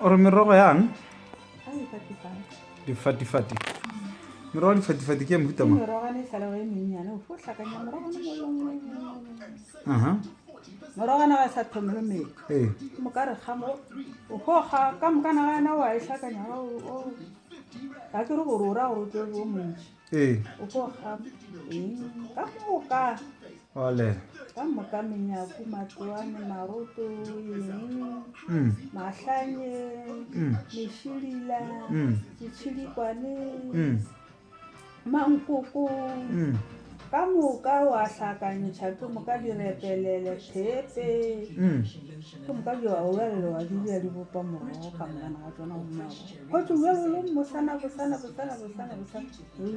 ore merogo yang Ai fatifai. difatifati merogo difatifati ke mohuta mang Merogo ne sala wa menyane o fo hlakanya merogo ne aha merogo na ga sa thomelo me. Mo ka re ga mo o go ga ka mo kana ga na wa hlakanya o ga ke re go rora go tlo go montsi. O go ga ka mo ka ole ka mo ka menyako matloane maroto mahlanye meshilila ditshidikwane mankoko ka moka wa hlakantšha ke moka direpelele thepe ke moka ke wa obelela wa dibja di bopa morogo ka mokana ga tsona go mmago go tse uelo mosana re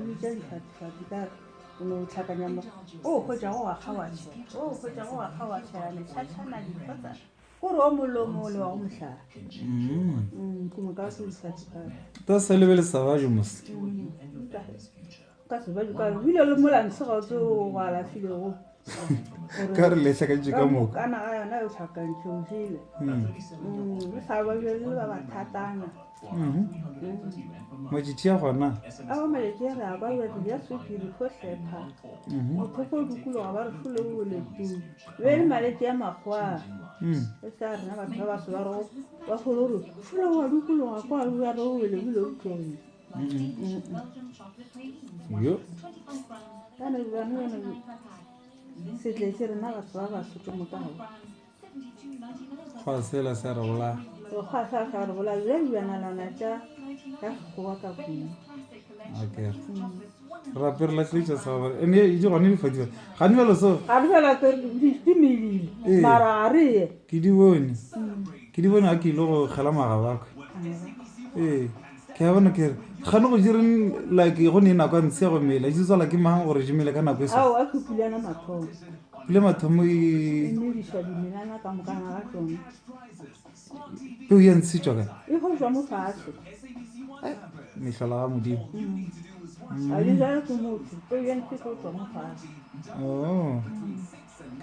bitša difatifati kare o ne o tlhakanya mo o hwetša go wa kga wa tšhela letšhatšhana dipotsa gore o molomo le wa go mohlala ke moka ke difatifati ta sa lebele sa bajo mos ka se baju ka bile le molantshe ga o tse o go alafile go ka re le hlakantše ka moka kana ga yona o tlhakantše o jele le sa bajele le ba bathatana majiti ya gona a ba maletši re a ba bete ya swekiri fo hlepha mothoko dukolo ga ba re fole o boleteng be le maletši ya makgwa e sa rena batho ba baso ba re ba kgole gore fole wa dukologa kwa ya re o belebile o tlone yo kana bana bana setletše rena batho ba baso ke mokago fa sela sa re bola o ga sa re bola le bana lona tša ka go ka kuno okay rapper la tletša sa ba ene e di gone difatifati ga di belo so ga di fela di medile mara a re ke di bone ga ke ile go kgela magabaka ke a bona ke re ga no go direng like go ne nako ntse ya go mela di tswala ke mang gore di mele ka nako e so ao a khupilana mathomo le mathomo e mediša dimelana ka mokana ga tsone peo ya ntshitswa ka e go jwa mo fatshe mehlola ga modimo a di jalo ke motho peo ya ntse go tswa mo fatshe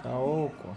ka okwa